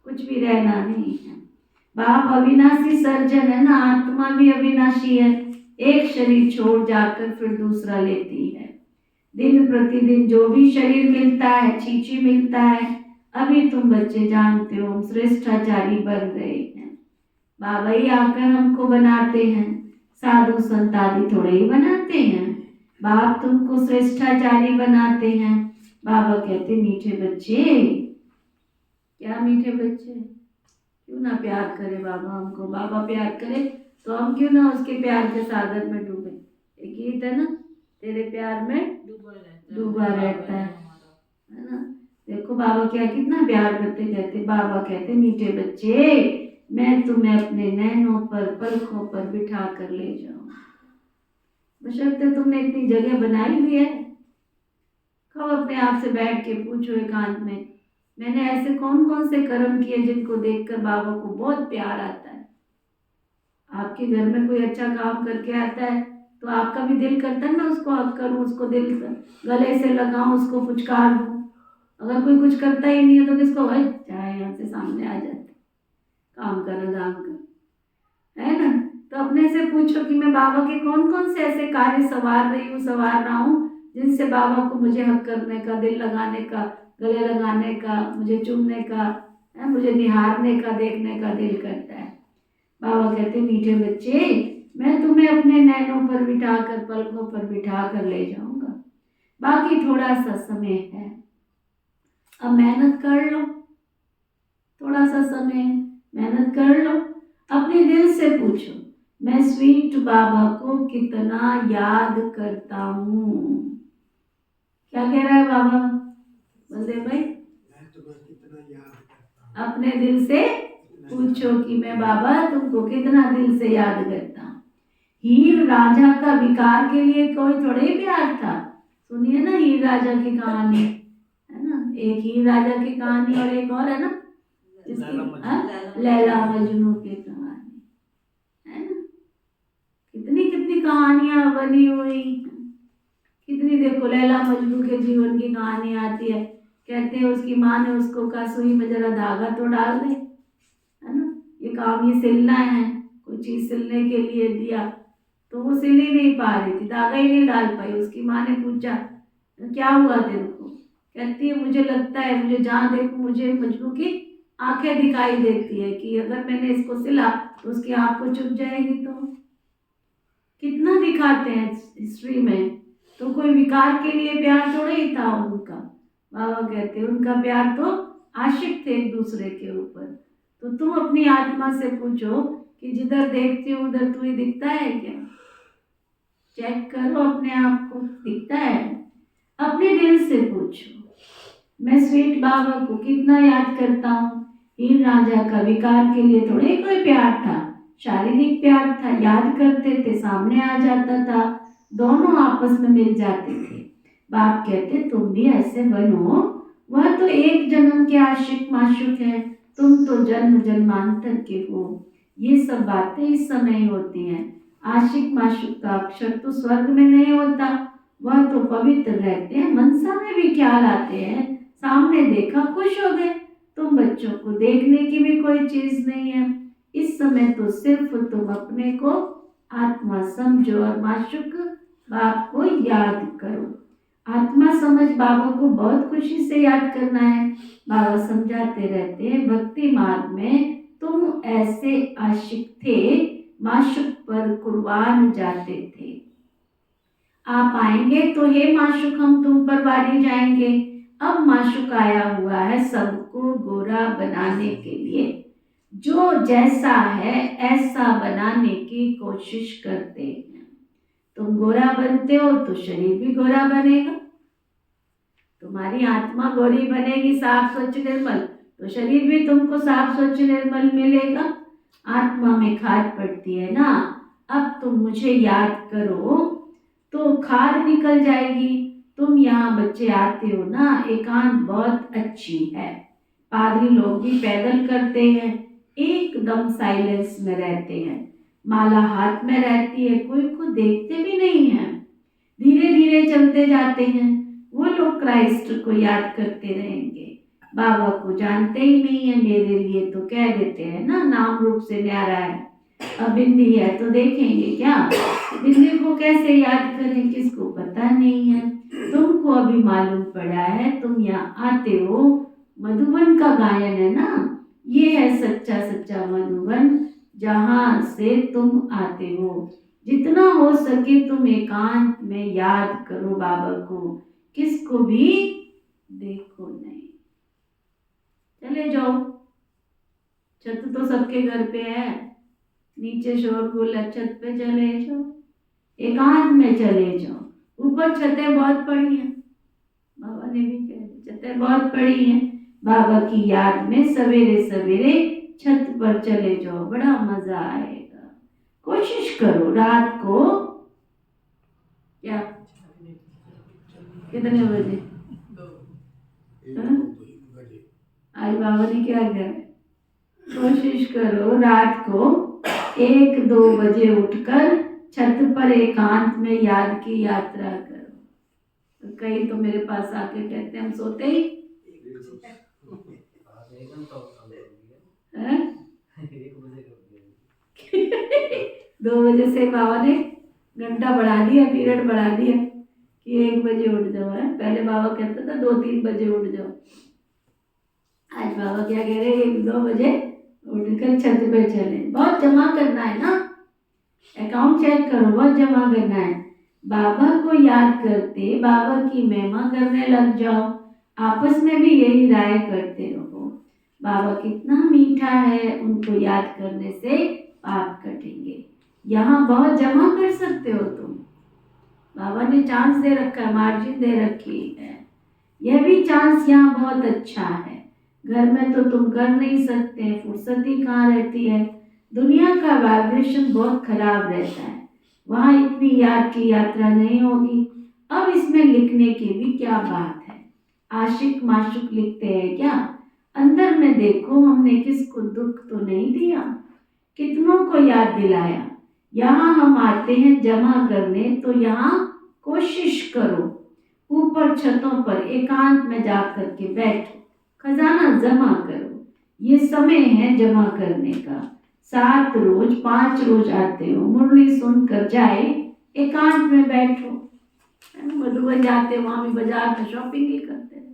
कुछ भी रहना नहीं है। बाप अविनाशी सर्जन है ना, आत्मा भी अविनाशी है, एक शरीर छोड़ जाकर फिर दूसरा लेती है। दिन प्रतिदिन जो भी शरीर मिलता है, चीची मिलता है, अभी तुम बच्चे जानते हो हम श्रेष्ठाचारी बन रहे हैं। बाबा ही आकर हमको बनाते हैं, साधु संत आदि थोड़े ही बनाते हैं। बाप तुमको श्रेष्ठाचारी बनाते हैं। बाबा कहते मीठे बच्चे, क्या मीठे बच्चे, क्यों ना प्यार करे बाबा हमको। बाबा प्यार करे तो हम क्यों ना उसके प्यार के सागर में डूबे। एक गीत है ना, तेरे प्यार में डूबा रहता है ना। देखो बाबा क्या कितना प्यार करते, कहते बाबा कहते मीठे बच्चे मैं तुम्हें अपने नैनों पर पलकों पर बिठा कर ले जाऊं, बशर्ते तुमने इतनी जगह बनाई हुई है। कब अपने आप से बैठ के पूछो एकांत में, मैंने ऐसे कौन कौन से कर्म किए जिनको देखकर बाबा को बहुत प्यार आता है। आपके घर में कोई अच्छा काम करके आता है तो आपका भी दिल करता है ना उसको हक करूं, उसको दिल गले से लगाऊं, उसको पुचकार दूं। अगर कोई कुछ करता ही नहीं है तो किसको भाई चाहे यहाँ से सामने आ जाते, काम कर है ना। तो अपने से पूछो कि मैं बाबा के कौन कौन से ऐसे कार्य सवार रहा हूँ जिनसे बाबा को मुझे हक करने का, दिल लगाने का, गले लगाने का, मुझे चूमने का, मुझे निहारने का, देखने का दिल करता है। बाबा कहते मीठे बच्चे मैं तुम्हें अपने नैनों पर बिठाकर पलकों पर बिठा कर ले जाऊंगा, बाकी थोड़ा सा समय है, अब मेहनत कर लो, थोड़ा सा समय है, मेहनत कर लो। अपने दिल से पूछो मैं स्वीट बाबा को कितना याद करता हूँ। क्या कह रहा है बाबा बलदेव भाई? मैं तुम्हें कितना याद करता हूँ। अपने दिल से पूछो कि मैं बाबा तुमको कितना दिल से याद करता हूँ। हीर राजा का विकार के लिए कोई थोड़े ही प्यार था। सुनिए ना हीर राजा की कहानी, है ना, एक हीर राजा की कहानी और एक और है ना लैला मजनू की कहानी, है ना। कितनी कितनी कहानियां बनी हुई, कितनी देखो लैला मजनू के जीवन की कहानी आती है। कहते हैं उसकी माँ ने उसको कहा सुई में जरा धागा तो डाल दे, है ना, ये काम ये सिलना है, कोई चीज सिलने के लिए दिया तो वो सिल ही नहीं पा रही थी, धागा ही नहीं डाल पाई। उसकी माँ ने पूछा क्या हुआ तेरे को? कहती है मुझे लगता है, मुझे जहाँ देखो मुझे मजनू की आंखें दिखाई देती है कि अगर मैंने इसको सिला तो उसकी आंख को चुभ जाएगी। तो कितना दिखाते हैं हिस्ट्री में, तो कोई विकार के लिए प्यार थोड़ा ही था उनका। बाबा कहते हैं उनका प्यार तो आशिक थे एक दूसरे के ऊपर। तो तुम अपनी आत्मा से पूछो कि जिधर देखती हो उधर तू ही दिखता है क्या? चेक करो अपने आप को, दिखता है? अपने दिल से पूछो मैं स्वीट बाबा को कितना याद करता हूँ। हीर राजा का विकार के लिए थोड़े कोई प्यार था, शारीरिक प्यार था, याद करते थे, सामने आ जाता था, दोनों आपस में मिल जाते थे। बाप कहते तुम भी ऐसे बनो, वह तो एक जन्म के आशिक माशुक है, तुम तो जन्म जन्मांतर के हो। ये सब बातें इस समय होती हैं। आशिक माशुक का अक्षर तो स्वर्ग में नहीं होता, वह तो पवित्र रहते हैं, मनसा में भी ख्याल आते हैं, सामने देखा खुश हो गए। तुम बच्चों को देखने की भी कोई चीज नहीं है, इस समय तो सिर्फ तुम अपने को आत्मा समझो और माशुक बाप को याद करो। आत्मा समझ बाबा को बहुत खुशी से याद करना है। बाबा समझाते रहते हैं भक्ति मार्ग में तुम ऐसे आशिक थे, माशुक पर कुर्बान जाते थे। आप आएंगे तो हे माशुक हम तुम पर वारी जाएंगे। अब माशुक आया हुआ है सबको गोरा बनाने के लिए, जो जैसा है ऐसा बनाने की कोशिश करते हैं। तुम गोरा बनते हो तो शरीर भी गोरा बनेगा, तुम्हारी आत्मा गोरी बनेगी साफ स्वच्छ निर्मल, तो शरीर भी तुमको साफ स्वच्छ निर्मल मिलेगा। आत्मा में खाद पड़ती है ना, अब तुम मुझे याद करो तो खाद निकल जाएगी। तुम यहाँ बच्चे आते हो ना, एकांत बहुत अच्छी है। पादरी लोग भी पैदल करते हैं, एकदम साइलेंस में रहते हैं, माला हाथ में रहती है, कोई को देखते भी नहीं है, धीरे धीरे चलते जाते हैं। वो लोग क्राइस्ट को याद करते रहेंगे, बाबा को जानते ही नहीं है। मेरे लिए तो कह देते हैं ना, नाम रूप से न्यारा है। अब बिंदी है तो देखेंगे क्या, बिंदी को कैसे याद करें, किसको पता नहीं है। तुमको अभी मालूम पड़ा है, तुम यहाँ आते हो, मधुबन का गायन है ना, ये है सच्चा सच्चा मधुबन जहाँ से तुम आते हो। जितना हो सके तुम एकांत में याद करो बाबा को, किसको भी देखो नहीं। चले जाओ, छत तो सबके घर पे है, नीचे शोरगुल है, छत पे चले जाओ, एकांत में चले जाओ। ऊपर छतें बहुत पड़ी हैं, बाबा ने भी कह दिया छतें बहुत पड़ी हैं। बाबा की याद में सवेरे सवेरे छत पर चले जाओ, बड़ा मजा आएगा। कोशिश करो रात को, क्या कितने बजे आज बाबा ने क्या कहा, कोशिश करो रात को 1-2 बजे उठकर छत पर एकांत में याद की यात्रा करो। तो कई तो मेरे पास आके कहते हैं हम सोते ही हैं? 2 बजे से बाबा ने घंटा बढ़ा दिया, पीरियड बढ़ा दिया कि 1 बजे उठ जाओ है। पहले बाबा कहता था 2-3 बजे उठ जाओ, आज बाबा क्या कह रहे हैं 1-2 बजे उठकर छत पे चले। बहुत जमा करना है ना, अकाउंट चेक करो, बहुत जमा करना है। बाबा को याद करते बाबा की महिमा करने लग जाओ, आपस में भी यही राय करते रहो। बाबा कितना मीठा है, उनको याद करने से पाप कटेंगे। यहाँ बहुत जमा कर सकते हो तुम, बाबा ने चांस दे रखा है, मार्जिन दे रखी है, यह भी चांस यहाँ बहुत अच्छा है। घर में तो तुम कर नहीं सकते, फुर्सत ही कहाँ रहती है, दुनिया का वाइब्रेशन बहुत खराब रहता है, वहाँ इतनी याद की यात्रा नहीं होगी। अब इसमें लिखने की भी क्या बात है, आशिक माशुक लिखते हैं क्या, अंदर में देखो हमने किसको दुख तो नहीं दिया, कितनों को याद दिलाया। यहाँ हम आते हैं जमा करने, तो यहाँ कोशिश करो ऊपर छतों पर एकांत में जा कर के बैठो, खजाना जमा करो। ये समय है जमा करने का। 7 रोज 5 रोज आते हो, मुरली सुनकर जाए, एकांत में बैठो। मधुबन जाते वहां भी बाजार में शॉपिंग ही करते हैं,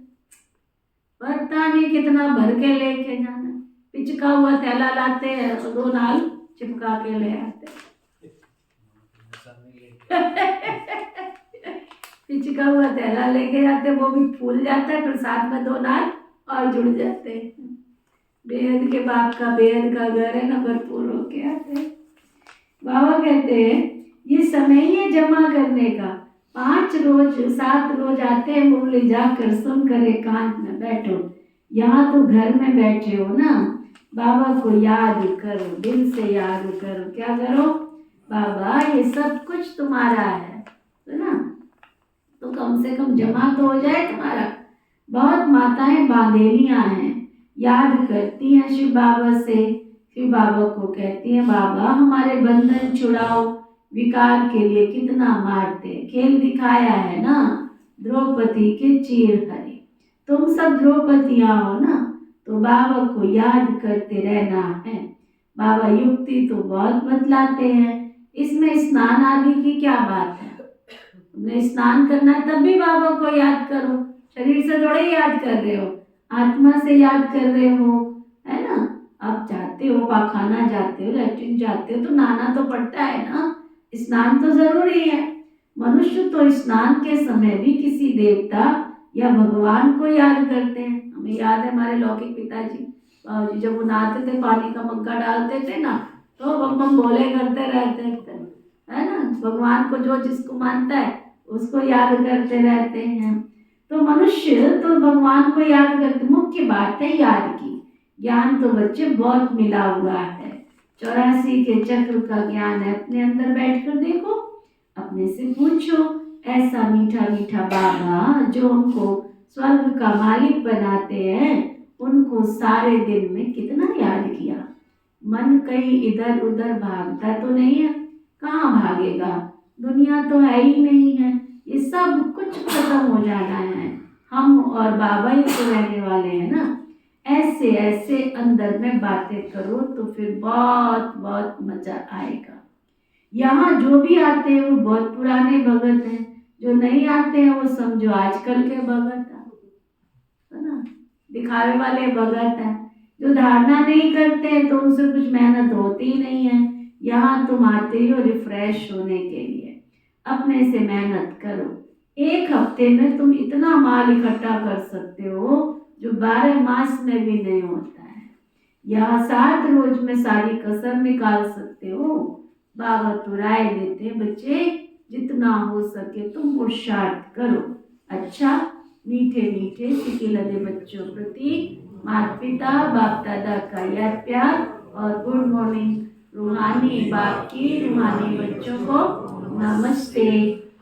पता नहीं कितना भर के लेके जाना, पिचका हुआ थैला लाते हैं तो 2 नाल चिपका के ले आते पिचका हुआ थैला लेके आते, वो भी फूल जाता है, फिर साथ में 2 नाल और जुड़ जाते हैं। बेहद के बाप का बेहद का घर है ना, भरपूर होके आते हैं। बाबा कहते हैं ये समय ही है जमा करने का। 5 रोज 7 रोज आते हैं, मुरली जाकर सुनकर एकांत में बैठो। यहाँ तो घर में बैठे हो ना, बाबा को याद करो, दिल से याद करो। क्या करो, बाबा ये सब कुछ तुम्हारा है ना, तो कम से कम जमा तो हो जाए तुम्हारा। बहुत माताएं बांधेलियां हैं, याद करती हैं शिव बाबा से, फिर बाबा को कहती हैं बाबा हमारे बंधन छुड़ाओ, विकार के लिए कितना मारते, खेल दिखाया है ना द्रौपदी के चीर हरे। तुम सब द्रौपदियां हो ना, तो बाबा को याद करते रहना है। बाबा युक्ति तो बहुत बतलाते हैं, इसमें स्नान आदि की क्या बात है, तुमने स्नान करना है तब भी बाबा को याद करो, शरीर से थोड़े याद कर रहे हो, आत्मा से याद कर रहे हो, है ना। अब जाते हो पाखाना जाते हो, लैट्रिन जाते हो, तो नहाना तो पड़ता है ना, स्नान तो जरूरी है। मनुष्य तो स्नान के समय भी किसी देवता या भगवान को याद करते हैं। हमें याद है हमारे लौकिक पिताजी जब वो नहाते थे पानी का मग्गा डालते थे ना, तो बम बम बोले करते रहते थे, है ना। भगवान को जो जिसको मानता है उसको याद करते रहते हैं। तो मनुष्य तो भगवान को याद करते। मुख्य बात है याद की। ज्ञान तो बच्चे बहुत मिला हुआ है, 84 के चक्र का ज्ञान है। अपने अंदर बैठकर देखो, अपने से पूछो, ऐसा मीठा मीठा बाबा जो हमको स्वर्ग का मालिक बनाते हैं, उनको सारे दिन में कितना याद किया। मन कहीं इधर उधर भागता तो नहीं है, कहाँ भागेगा, दुनिया तो है ही नहीं है, ये सब कुछ खत्म हो जाना है। हम और बाबा ही तो रहने वाले हैं ना। ऐसे ऐसे अंदर में बातें करो तो फिर बहुत बहुत मजा आएगा। यहाँ जो भी आते हैं वो बहुत पुराने भगत हैं, जो नहीं आते हैं वो समझो आजकल के भगत है ना, दिखावे वाले भगत हैं। जो धारणा नहीं करते हैं तो उनसे कुछ मेहनत होती ही नहीं है। यहाँ तुम आते हो रिफ्रेश होने के लिए, अपने से मेहनत करो। एक हफ्ते में तुम इतना माल इकट्ठा कर सकते हो जो 12 मास में भी नहीं होता है। यहाँ 7 रोज में सारी कसर निकाल सकते हो। बाबा तो राय देते बच्चे जितना हो सके तुम पुरुषार्थ करो। अच्छा, मीठे मीठे सिके लदे बच्चों प्रति माता पिता बाप दादा का याद प्यार और गुड मॉर्निंग। रूहानी बाप की रूहानी बच्चों को नमस्ते।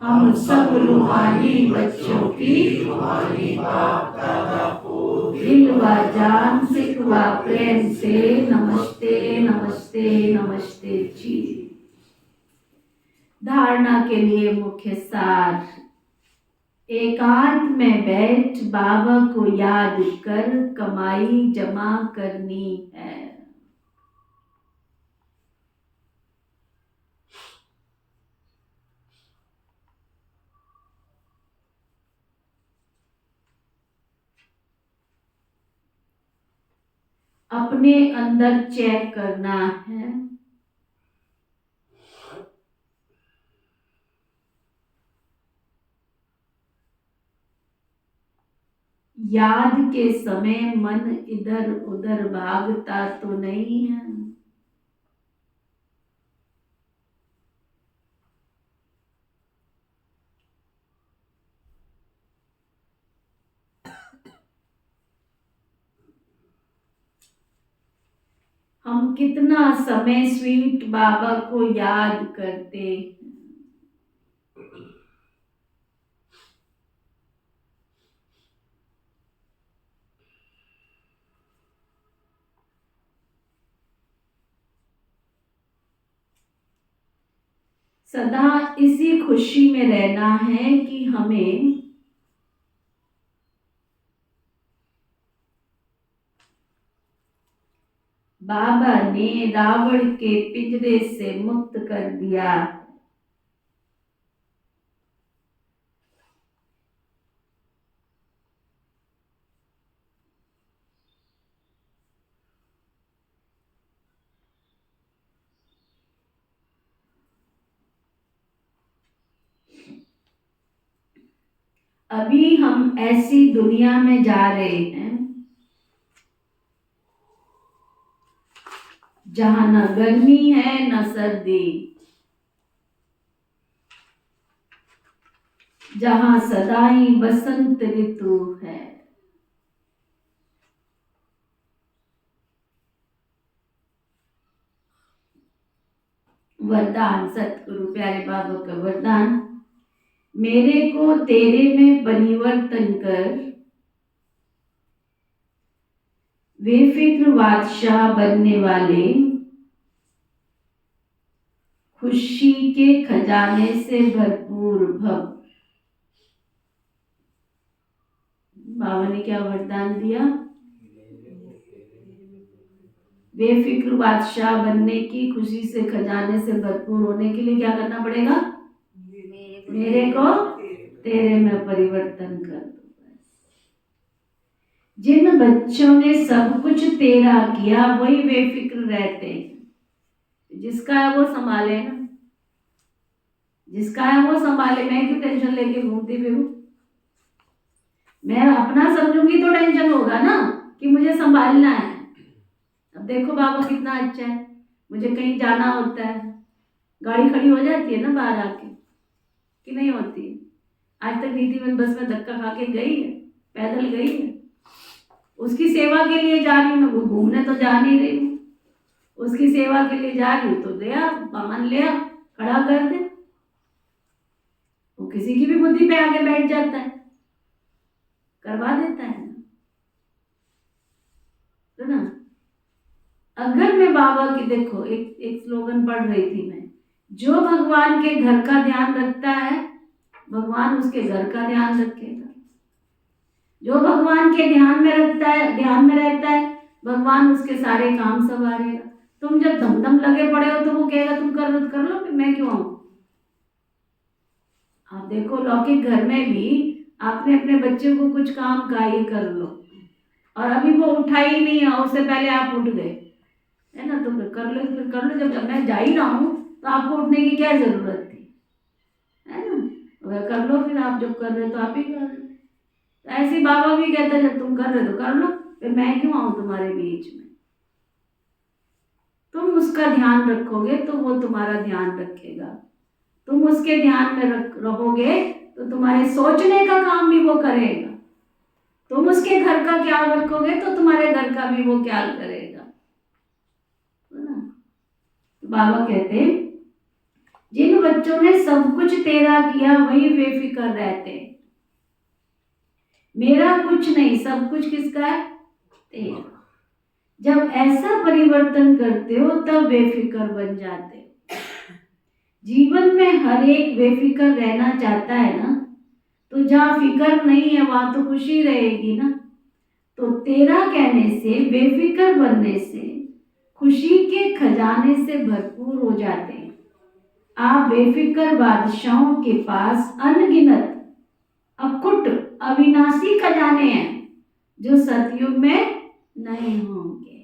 हम सब रूहानी बच्चों की रूहानी बाप दादा को दिल व जान सिख व प्रेम से नमस्ते नमस्ते नमस्ते जी। धारणा के लिए मुख्य सार, एकांत में बैठ बाबा को याद कर कमाई जमा करनी है। अपने अंदर चेक करना है। याद के समय मन इधर उधर भागता तो नहीं है। हम कितना समय स्वीट बाबा को याद करते हैं। सदा इसी खुशी में रहना है कि हमें बाबा ने रावण के पिंजरे से मुक्त कर दिया। अभी हम ऐसी दुनिया में जा रहे हैं जहां न गर्मी है न सर्दी, जहां सदा ही बसंत ऋतु है। वरदान, सतगुरु प्यारे बाबा का वरदान, मेरे को तेरे में परिवर्तन कर, बेफिक्र बादशाह बनने वाले, खुशी के खजाने से भरपूर भव। बाबा ने क्या वरदान दिया? बेफिक्र बादशाह बनने की, खुशी से खजाने से भरपूर होने के लिए क्या करना पड़ेगा? मेरे को तेरे में परिवर्तन कर दो। जिन बच्चों ने सब कुछ तेरा किया वही बेफिक्र रहते हैं। जिसका है वो संभाले ना, जिसका है वो संभाले, मैं क्यों टेंशन लेके घूमती फिरूं? मैं अपना समझूंगी तो टेंशन होगा ना कि मुझे संभालना है। अब देखो बाबा कितना अच्छा है, मुझे कहीं जाना होता है, गाड़ी खड़ी हो जाती है ना बाहर आके, कि नहीं होती है? आज तक नीतिवन बस में धक्का खा के गई है, पैदल गई है। उसकी सेवा के लिए जा रही हूँ मैं, घूमने तो जा नहीं रही हूँ, उसकी सेवा के लिए जा रही हूँ, तो ले आ वाहन, ले आ, खड़ा कर दे। वो किसी की भी बुद्धि पे आके बैठ जाता है, करवा देता है ना, तो ना। अगर मैं बाबा की, देखो एक स्लोगन पढ़ रही थी मैं, जो भगवान के घर का ध्यान रखता है भगवान उसके घर का ध्यान रखेगा। जो भगवान के ध्यान में रखता है, ध्यान में रहता है, भगवान उसके सारे काम संवारेगा। तुम जब धमधम लगे पड़े हो तो वो कहेगा तुम कर लो, फिर मैं क्यों आऊं? आप देखो लौकिक घर में भी आपने अपने बच्चे को कुछ काम का ये कर लो, और अभी वो उठा ही नहीं है, उससे पहले आप उठ गए, है ना, तो फिर कर लो। जब मैं जा ही रहा हूँ तो आपको उठने की क्या जरूरत थी, है ना? अगर कर लो, फिर आप जब कर रहे हो तो आप ही कर रहे हो। तो ऐसे ही बाबा भी कहता है जब तुम कर रहे हो तो कर लो, फिर मैं क्यों आऊं तुम्हारे बीच में? तुम उसका ध्यान रखोगे तो वो तुम्हारा ध्यान रखेगा। तुम उसके ध्यान में रहोगे तो तुम्हारे सोचने का काम भी वो करेगा। तुम उसके घर का ख्याल रखोगे तो तुम्हारे घर का भी वो ख्याल करेगा, है ना? तो बाबा कहते हैं जिन बच्चों ने सब कुछ तेरा किया वही बेफिक्र रहते। मेरा कुछ नहीं, सब कुछ किसका है? तेरा। जब ऐसा परिवर्तन करते हो तब बेफिक्र बन जाते हो। जीवन में हर एक बेफिक्र रहना चाहता है ना, तो जहाँ फिक्र नहीं है वहां तो खुशी रहेगी ना। तो तेरा कहने से, बेफिक्र बनने से, खुशी के खजाने से भरपूर हो जाते हैं। आप बेफिक्र बादशाहों के पास अनगिनत अकुट अविनाशी खजाने हैं जो सतयुग में नहीं होंगे।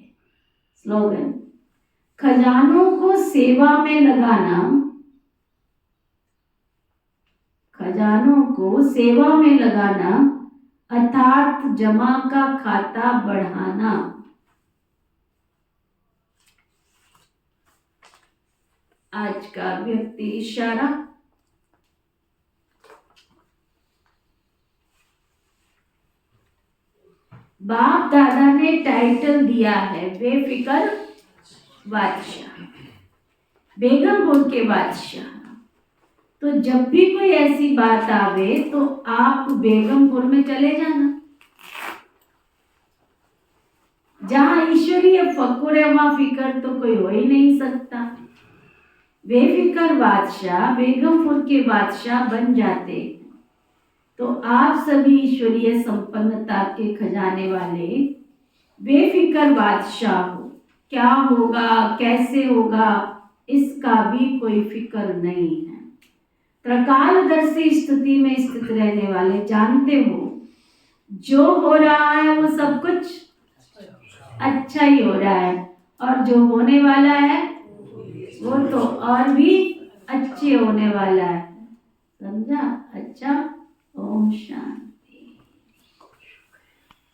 स्लोगन, खजानों को सेवा में लगाना, खजानों को सेवा में लगाना अर्थात जमा का खाता बढ़ाना। आज का व्यक्ति इशारा, बाप दादा ने टाइटल दिया है बेफिक्र बादशाह, बेगमपुर के बादशाह। तो जब भी कोई ऐसी बात आवे तो आप बेगमपुर में चले जाना। जहां ईश्वरीय फकुर है वहां फिक्र तो कोई हो ही नहीं सकता। बेफिक्र बादशाह बेगमपुर के बादशाह बन जाते तो आप सभी ईश्वरीय संपन्नता के खजाने वाले बेफिक्र बादशाह हो। क्या होगा, कैसे होगा, इसका भी कोई फिक्र नहीं है। त्रकालदर्शी स्थिति में स्थित रहने वाले जानते हो जो हो रहा है वो सब कुछ अच्छा ही हो रहा है, और जो होने वाला है वो तो और भी अच्छे होने वाला है। समझा? अच्छा, ओम शांति।